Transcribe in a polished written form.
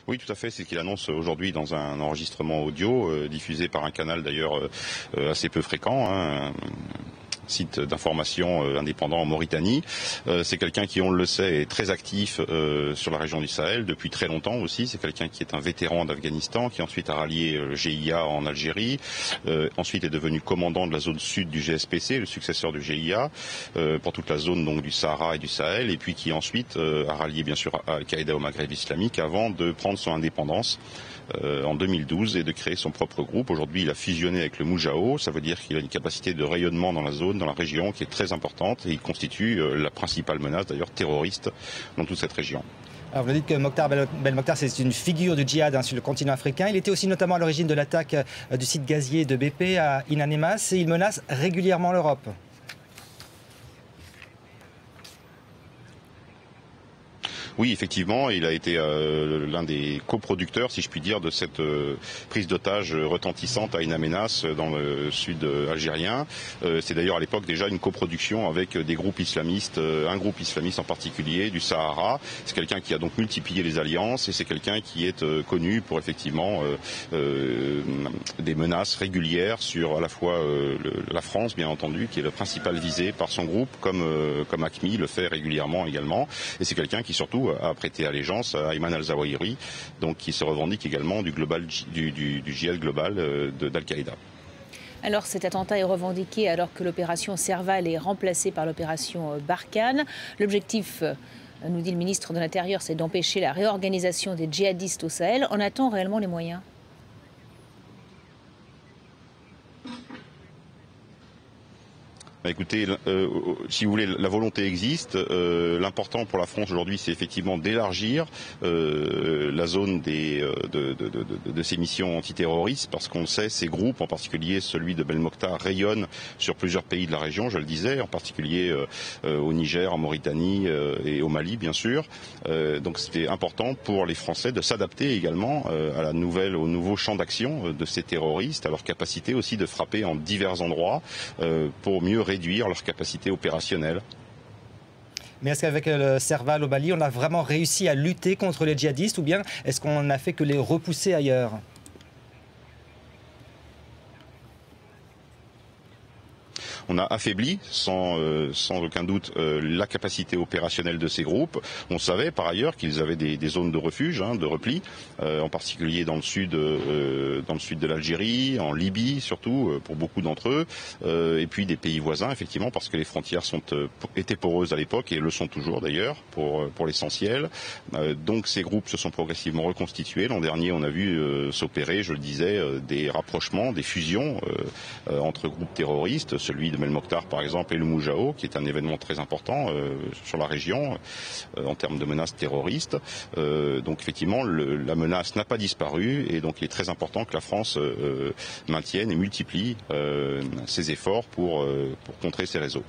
Oui, tout à fait. C'est ce qu'il annonce aujourd'hui dans un enregistrement audio diffusé par un canal d'ailleurs assez peu fréquent, hein, site d'information indépendant en Mauritanie. C'est quelqu'un qui, on le sait, est très actif sur la région du Sahel depuis très longtemps aussi. C'est quelqu'un qui est un vétéran d'Afghanistan, qui ensuite a rallié le GIA en Algérie, ensuite est devenu commandant de la zone sud du GSPC, le successeur du GIA, pour toute la zone donc du Sahara et du Sahel, et puis qui ensuite a rallié bien sûr à Al-Qaïda au Maghreb islamique avant de prendre son indépendance en 2012 et de créer son propre groupe. Aujourd'hui, il a fusionné avec le Moujao. Ça veut dire qu'il a une capacité de rayonnement dans la zone, dans la région, qui est très importante, et il constitue la principale menace d'ailleurs terroriste dans toute cette région. Alors vous dites que Mokhtar Belmokhtar, c'est une figure du djihad sur le continent africain. Il était aussi notamment à l'origine de l'attaque du site gazier de BP à In Amenas et il menace régulièrement l'Europe. Oui, effectivement, il a été l'un des coproducteurs, si je puis dire, de cette prise d'otage retentissante à In Amenas dans le sud algérien. C'est d'ailleurs à l'époque déjà une coproduction avec des groupes islamistes, un groupe islamiste en particulier du Sahara. C'est quelqu'un qui a donc multiplié les alliances et c'est quelqu'un qui est connu pour effectivement des menaces régulières sur à la fois la France, bien entendu, qui est le principal visé par son groupe, comme AQMI le fait régulièrement également. Et c'est quelqu'un qui surtout a prêté allégeance à Ayman al-Zawahiri, donc qui se revendique également du djihad global d'Al-Qaïda. Alors cet attentat est revendiqué alors que l'opération Serval est remplacée par l'opération Barkhane. L'objectif, nous dit le ministre de l'Intérieur, c'est d'empêcher la réorganisation des djihadistes au Sahel. En a-t-on réellement les moyens ? Écoutez, si vous voulez, la volonté existe. L'important pour la France aujourd'hui, c'est effectivement d'élargir la zone de ces missions antiterroristes, parce qu'on le sait, ces groupes, en particulier celui de Belmokhtar, rayonnent sur plusieurs pays de la région, je le disais, en particulier au Niger, en Mauritanie et au Mali, bien sûr. Donc c'était important pour les Français de s'adapter également au nouveau champ d'action de ces terroristes, à leur capacité aussi de frapper en divers endroits pour mieux réduire leur capacité opérationnelle. Mais est-ce qu'avec le Serval au Mali, on a vraiment réussi à lutter contre les djihadistes ou bien est-ce qu'on n'a fait que les repousser ailleurs ? On a affaibli sans aucun doute la capacité opérationnelle de ces groupes. On savait par ailleurs qu'ils avaient des zones de refuge, de repli, en particulier dans le sud de l'Algérie, en Libye surtout, pour beaucoup d'entre eux, et puis des pays voisins, effectivement, parce que les frontières étaient poreuses à l'époque, et le sont toujours d'ailleurs, pour l'essentiel. Donc ces groupes se sont progressivement reconstitués. L'an dernier, on a vu s'opérer, je le disais, des rapprochements, des fusions entre groupes terroristes, celui de Belmokhtar par exemple et le Moujao, qui est un événement très important sur la région en termes de menaces terroristes. Donc effectivement la menace n'a pas disparu et donc il est très important que la France maintienne et multiplie ses efforts pour contrer ces réseaux.